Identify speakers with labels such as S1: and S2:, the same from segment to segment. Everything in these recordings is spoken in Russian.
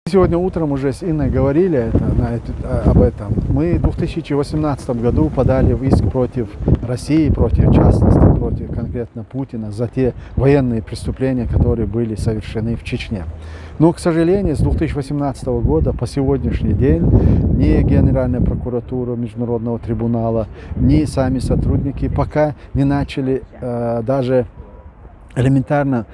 S1: Сегодня утром уже с Инной говорили об этом. Мы в 2018 году подали в иск против России, против, в частности, против конкретно Путина за те военные преступления, которые были совершены в Чечне. Но, к сожалению, с 2018 года по сегодняшний день ни Генеральная прокуратура Международного трибунала, ни сами сотрудники пока не начали даже элементарно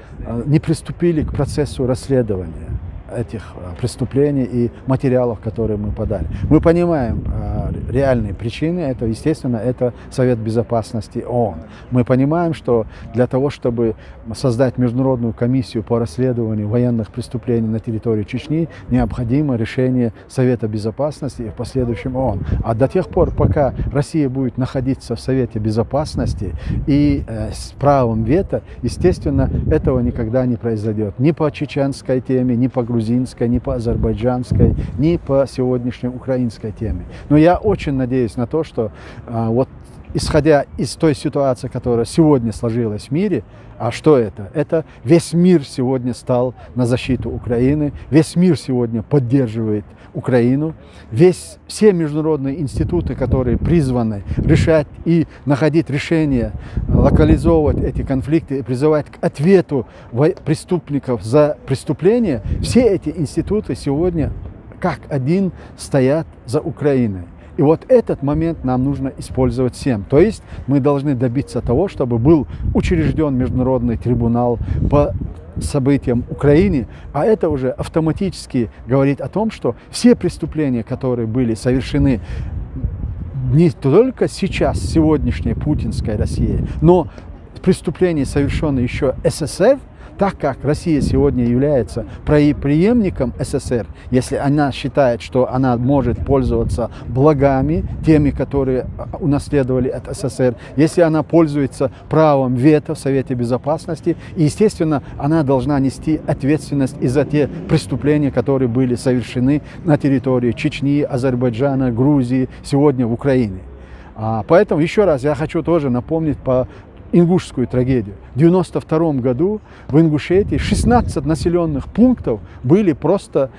S1: не приступили к процессу расследования этих преступлений и материалов, которые мы подали. Мы понимаем реальные причины, это, естественно, это Совет Безопасности ООН. Мы понимаем, что для того, чтобы создать международную комиссию по расследованию военных преступлений на территории Чечни, необходимо решение Совета Безопасности и в последующем ООН. А до тех пор, пока Россия будет находиться в Совете Безопасности и с правом вето, естественно, этого никогда не произойдет. Ни по чеченской теме, ни по грузинской, ни по азербайджанской, ни по сегодняшней украинской теме. Но я очень надеюсь на то, что вот исходя из той ситуации, которая сегодня сложилась в мире, а что это? Это весь мир сегодня стал на защиту Украины, весь мир сегодня поддерживает Украину, все международные институты, которые призваны решать и находить решения, локализовывать эти конфликты и призывать к ответу преступников за преступления, все эти институты сегодня как один стоят за Украиной. И вот этот момент нам нужно использовать всем. То есть мы должны добиться того, чтобы был учрежден международный трибунал по событиям Украины, а это уже автоматически говорит о том, что все преступления, которые были совершены не только сейчас, сегодняшней путинской России, но преступления, совершенные еще СССР, так как Россия сегодня является преемником СССР, если она считает, что она может пользоваться благами, теми, которые унаследовали от СССР, если она пользуется правом вето в Совете Безопасности, и, естественно, она должна нести ответственность и за те преступления, которые были совершены на территории Чечни, Азербайджана, Грузии, сегодня в Украине. Поэтому еще раз я хочу тоже напомнить по ингушскую трагедию. В 1992 году в Ингушетии 16 населенных пунктов были просто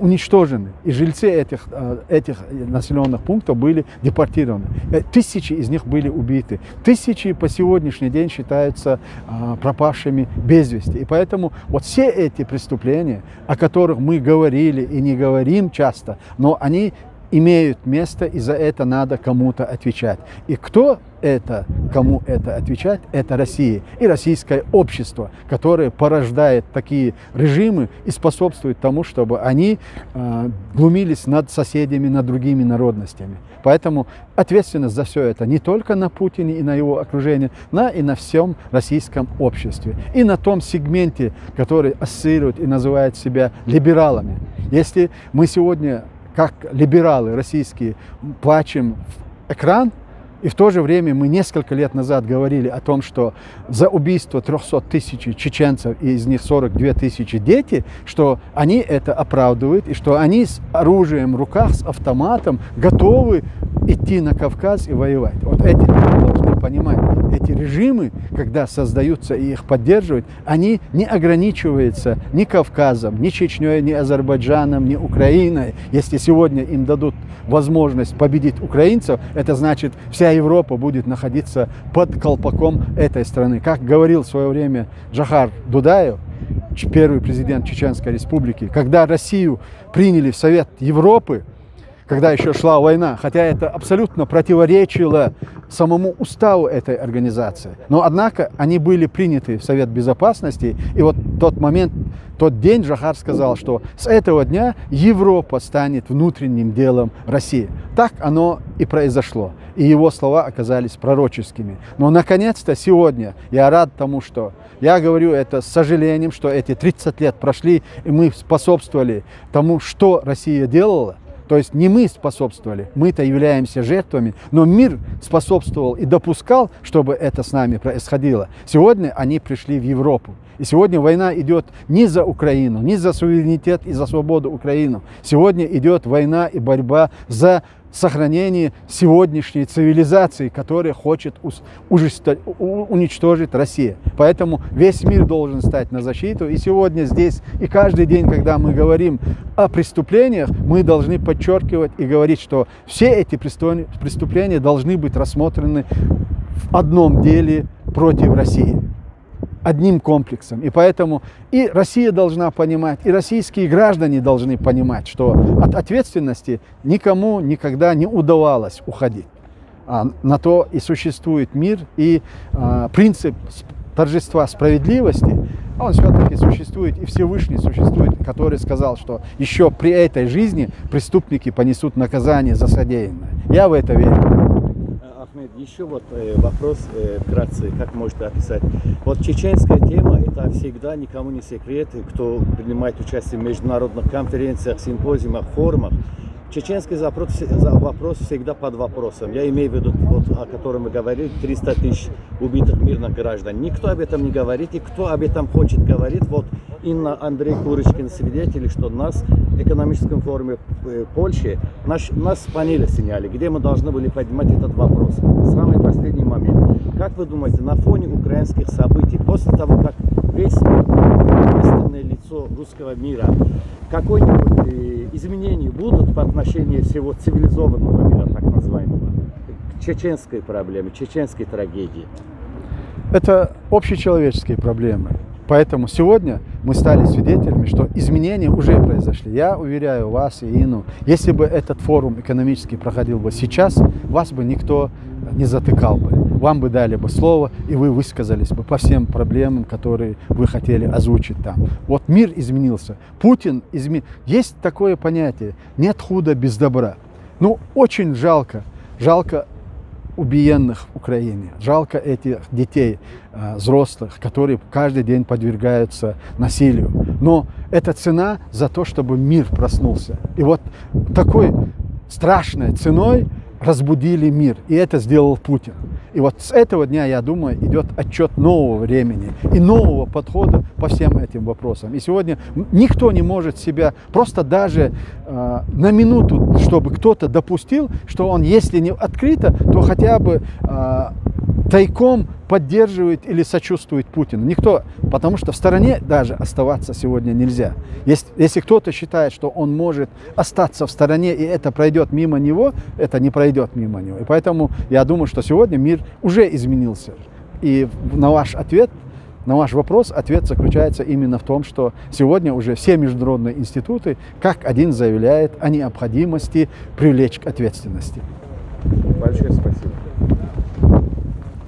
S1: уничтожены. И жильцы этих населенных пунктов были депортированы. Тысячи из них были убиты. Тысячи по сегодняшний день считаются пропавшими без вести. И поэтому вот все эти преступления, о которых мы говорили и не говорим часто, но они имеют место, и за это надо кому-то отвечать. И кто это, кому это отвечать, это Россия и российское общество, которое порождает такие режимы и способствует тому, чтобы они глумились над соседями, над другими народностями. Поэтому ответственность за все это не только на Путине и на его окружении, но и на всем российском обществе. И на том сегменте, который ассоциирует и называет себя либералами. Если мы сегодня как либералы российские плачем в экран, и в то же время мы несколько лет назад говорили о том, что за убийство 300 тысяч чеченцев, и из них 42 тысячи дети, что они это оправдывают, и что они с оружием в руках, с автоматом готовы идти на Кавказ и воевать. Вот эти люди должны понимать, эти режимы, когда создаются и их поддерживают, они не ограничиваются ни Кавказом, ни Чечней, ни Азербайджаном, ни Украиной. Если сегодня им дадут возможность победить украинцев, это значит, вся Европа будет находиться под колпаком этой страны. Как говорил в свое время Джохар Дудаев, первый президент Чеченской Республики, когда Россию приняли в Совет Европы, когда еще шла война, хотя это абсолютно противоречило самому уставу этой организации. Но, однако, они были приняты в Совет Безопасности, и вот тот день Джохар сказал, что с этого дня Европа станет внутренним делом России. Так оно и произошло. И его слова оказались пророческими. Но, наконец-то, сегодня я рад тому, что я говорю это с сожалением, что эти 30 лет прошли, и мы способствовали тому, что Россия делала. То есть не мы способствовали, мы-то являемся жертвами, но мир способствовал и допускал, чтобы это с нами происходило. Сегодня они пришли в Европу. И сегодня война идет не за Украину, не за суверенитет и за свободу Украины. Сегодня идет война и борьба за сохранение сегодняшней цивилизации, которая хочет уничтожить Россия. Поэтому весь мир должен стать на защиту. И сегодня здесь, и каждый день, когда мы говорим о преступлениях, мы должны подчеркивать и говорить, что все эти преступления должны быть рассмотрены в одном деле против России. Одним комплексом. И поэтому и Россия должна понимать, и российские граждане должны понимать, что от ответственности никому никогда не удавалось уходить. На то и существует мир, и принцип торжества справедливости, он все-таки существует, и Всевышний существует, который сказал, что еще при этой жизни преступники понесут наказание за содеянное. Я в это верю.
S2: Ахмед, еще вот вопрос вкратце, как можете описать. Вот чеченская тема, это всегда никому не секрет, кто принимает участие в международных конференциях, симпозиумах, форумах. Чеченский вопрос всегда под вопросом. Я имею в виду, вот, о котором мы говорили, 300 тысяч убитых мирных граждан. Никто об этом не говорит, и кто об этом хочет говорить, вот Инна Андрей Курочкин свидетель, что нас в экономическом форуме Польши, нас с панели сняли, где мы должны были поднимать этот вопрос. Самый последний момент. Как вы думаете, на фоне украинских событий, после того, как весь мир, истинное лицо русского мира, какое-нибудь изменения будут по отношению всего цивилизованного мира, так называемого, к чеченской проблеме, чеченской трагедии?
S1: Это общечеловеческие проблемы. Поэтому сегодня мы стали свидетелями, что изменения уже произошли. Я уверяю вас и Инну, если бы этот форум экономический проходил бы сейчас, вас бы никто не затыкал бы. Вам бы дали бы слово, и вы высказались бы по всем проблемам, которые вы хотели озвучить там. Вот мир изменился. Путин изменил. Есть такое понятие: нет худа без добра. Ну, очень жалко убиенных в Украине. Жалко этих детей, взрослых, которые каждый день подвергаются насилию. Но это цена за то, чтобы мир проснулся. И вот такой страшной ценой разбудили мир. И это сделал Путин. И вот с этого дня, я думаю, идет отчет нового времени и нового подхода по всем этим вопросам. И сегодня никто не может себя просто даже на минуту, чтобы кто-то допустил, что он, если не открыто, то хотя бы тайком поддерживает или сочувствует Путину. Никто, потому что в стороне даже оставаться сегодня нельзя. Если кто-то считает, что он может остаться в стороне, и это пройдет мимо него, это не пройдет мимо него. И поэтому я думаю, что сегодня мир уже изменился. И на ваш вопрос, ответ заключается именно в том, что сегодня уже все международные институты как один заявляют о необходимости привлечь к ответственности.
S2: Большое спасибо.